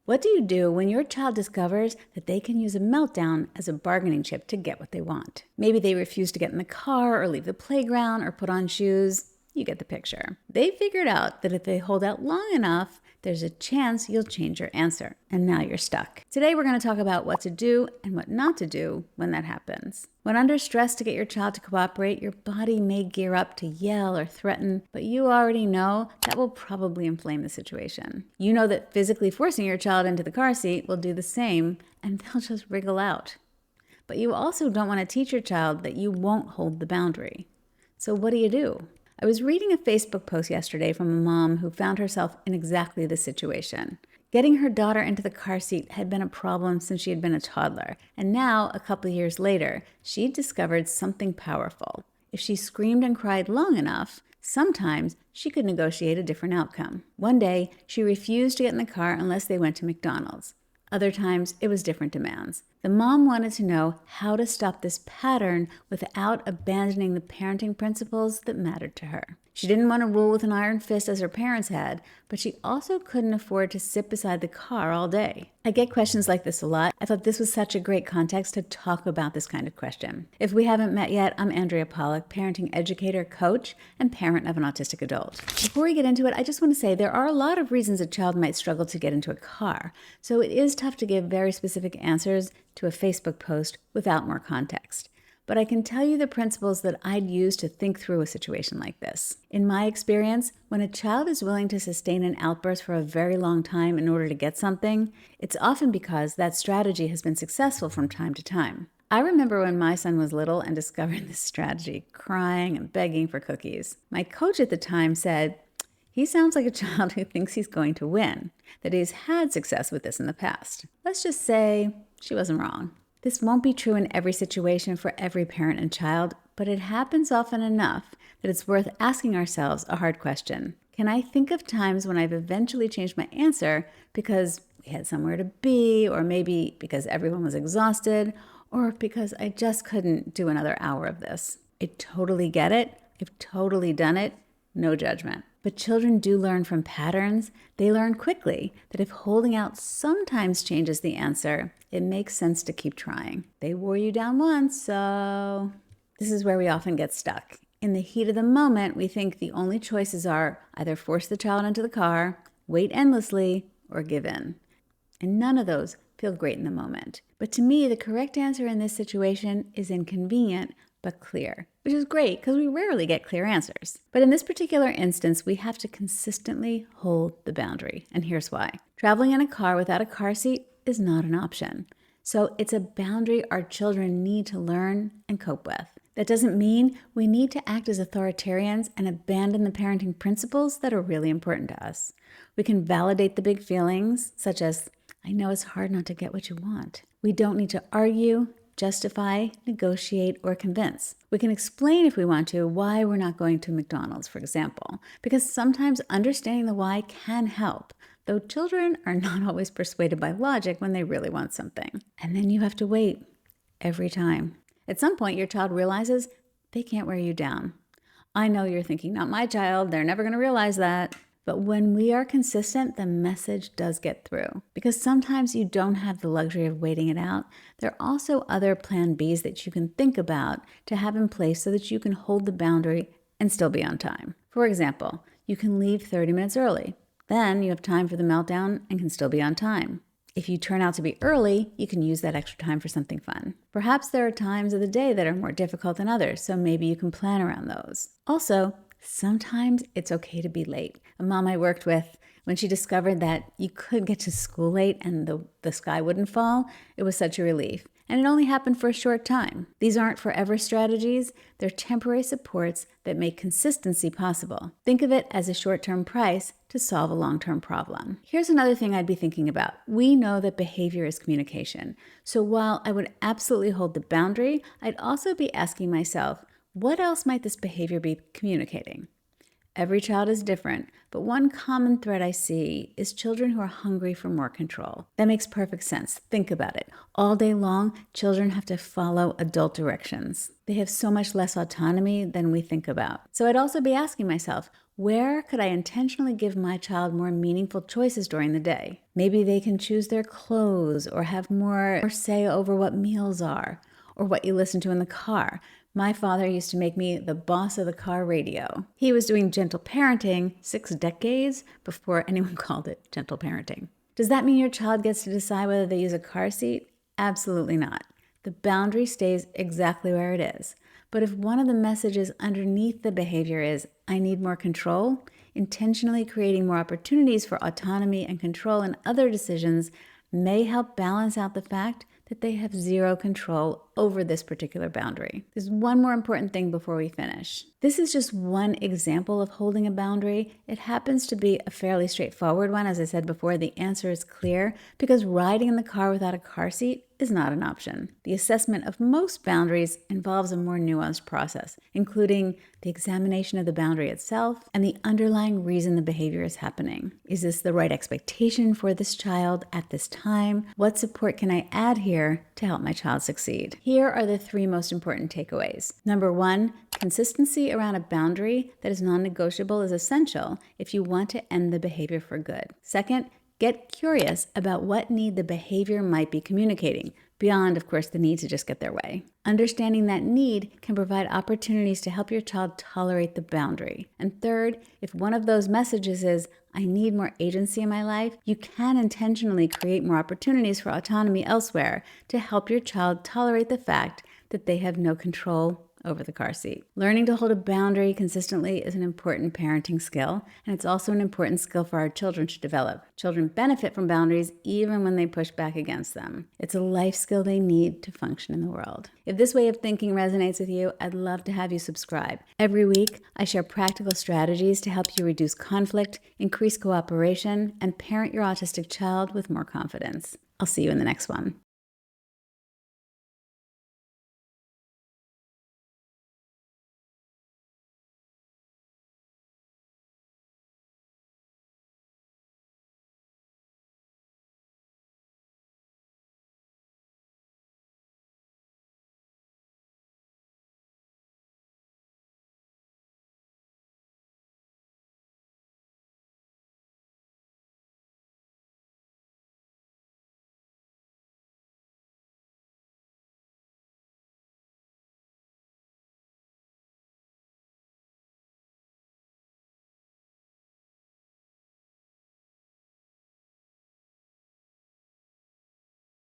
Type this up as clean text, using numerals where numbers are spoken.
What do you do when your child discovers that they can use a meltdown as a bargaining chip to get what they want? Maybe they refuse to get in the car or leave the playground or put on shoes. You get the picture. They figured out that if they hold out long enough, there's a chance you'll change your answer, and now you're stuck. Today, we're going to talk about what to do and what not to do when that happens. When under stress to get your child to cooperate, your body may gear up to yell or threaten, but you already know that will probably inflame the situation. You know that physically forcing your child into the car seat will do the same, and they'll just wriggle out. But you also don't want to teach your child that you won't hold the boundary. So what do? I was reading a Facebook post yesterday from a mom who found herself in exactly this situation. Getting her daughter into the car seat had been a problem since she had been a toddler, and now, a couple of years later, she'd discovered something powerful. If she screamed and cried long enough, sometimes she could negotiate a different outcome. One day, she refused to get in the car unless they went to McDonald's. Other times, it was different demands. The mom wanted to know how to stop this pattern without abandoning the parenting principles that mattered to her. She didn't want to rule with an iron fist as her parents had, but she also couldn't afford to sit beside the car all day. I get questions like this a lot. I thought this was such a great context to talk about this kind of question. If we haven't met yet, I'm Andrea Pollack, parenting educator, coach, and parent of an autistic adult. Before we get into it, I just want to say there are a lot of reasons a child might struggle to get into a car, so it is tough to give very specific answers to a Facebook post without more context. But I can tell you the principles that I'd use to think through a situation like this. In my experience, when a child is willing to sustain an outburst for a very long time in order to get something, it's often because that strategy has been successful from time to time. I remember when my son was little and discovered this strategy, crying and begging for cookies. My coach at the time said, "He sounds like a child who thinks he's going to win, that he's had success with this in the past." Let's just say she wasn't wrong. This won't be true in every situation for every parent and child, but it happens often enough that it's worth asking ourselves a hard question. Can I think of times when I've eventually changed my answer because we had somewhere to be, or maybe because everyone was exhausted, or because I just couldn't do another hour of this? I totally get it. I've totally done it. No judgment. But children do learn from patterns. They learn quickly that if holding out sometimes changes the answer, it makes sense to keep trying. They wore you down once, so... This is where we often get stuck. In the heat of the moment, we think the only choices are either force the child into the car, wait endlessly, or give in. And none of those feel great in the moment. But to me, the correct answer in this situation is inconvenient, but clear, which is great because we rarely get clear answers. But in this particular instance, we have to consistently hold the boundary. And here's why. Traveling in a car without a car seat is not an option. So it's a boundary our children need to learn and cope with. That doesn't mean we need to act as authoritarians and abandon the parenting principles that are really important to us. We can validate the big feelings, such as, "I know it's hard not to get what you want." We don't need to argue, justify, negotiate, or convince. We can explain, if we want to, why we're not going to McDonald's, for example, because sometimes understanding the why can help, though children are not always persuaded by logic when they really want something. And then you have to wait every time. At some point, your child realizes they can't wear you down. I know you're thinking, not my child, they're never going to realize that. But when we are consistent, the message does get through. Because sometimes you don't have the luxury of waiting it out. There are also other plan Bs that you can think about to have in place so that you can hold the boundary and still be on time. For example, you can leave 30 minutes early. Then you have time for the meltdown and can still be on time. If you turn out to be early, you can use that extra time for something fun. Perhaps there are times of the day that are more difficult than others, so maybe you can plan around those. Also, sometimes it's okay to be late. A mom I worked with, when she discovered that you could get to school late and the sky wouldn't fall, it was such a relief. And it only happened for a short time. These aren't forever strategies. They're temporary supports that make consistency possible. Think of it as a short-term price to solve a long-term problem. Here's another thing I'd be thinking about. We know that behavior is communication. So while I would absolutely hold the boundary, I'd also be asking myself, what else might this behavior be communicating? Every child is different, but one common thread I see is children who are hungry for more control. That makes perfect sense. Think about it. All day long, children have to follow adult directions. They have so much less autonomy than we think about. So I'd also be asking myself, where could I intentionally give my child more meaningful choices during the day? Maybe they can choose their clothes or have more say over what meals are or what you listen to in the car. My father used to make me the boss of the car radio. He was doing gentle parenting 6 decades before anyone called it gentle parenting. Does that mean your child gets to decide whether they use a car seat? Absolutely not. The boundary stays exactly where it is. But if one of the messages underneath the behavior is, I need more control, intentionally creating more opportunities for autonomy and control in other decisions may help balance out the fact that they have zero control over this particular boundary. There's one more important thing before we finish. This is just one example of holding a boundary. It happens to be a fairly straightforward one. As I said before, the answer is clear because riding in the car without a car seat is not an option. The assessment of most boundaries involves a more nuanced process, including the examination of the boundary itself and the underlying reason the behavior is happening. Is this the right expectation for this child at this time? What support can I add here to help my child succeed? Here are the 3 most important takeaways. Number 1, consistency around a boundary that is non-negotiable is essential if you want to end the behavior for good. Second, get curious about what need the behavior might be communicating, beyond, of course, the need to just get their way. Understanding that need can provide opportunities to help your child tolerate the boundary. And third, if one of those messages is, I need more agency in my life, you can intentionally create more opportunities for autonomy elsewhere to help your child tolerate the fact that they have no control over the car seat. Learning to hold a boundary consistently is an important parenting skill, and it's also an important skill for our children to develop. Children benefit from boundaries even when they push back against them. It's a life skill they need to function in the world. If this way of thinking resonates with you, I'd love to have you subscribe. Every week, I share practical strategies to help you reduce conflict, increase cooperation, and parent your autistic child with more confidence. I'll see you in the next one.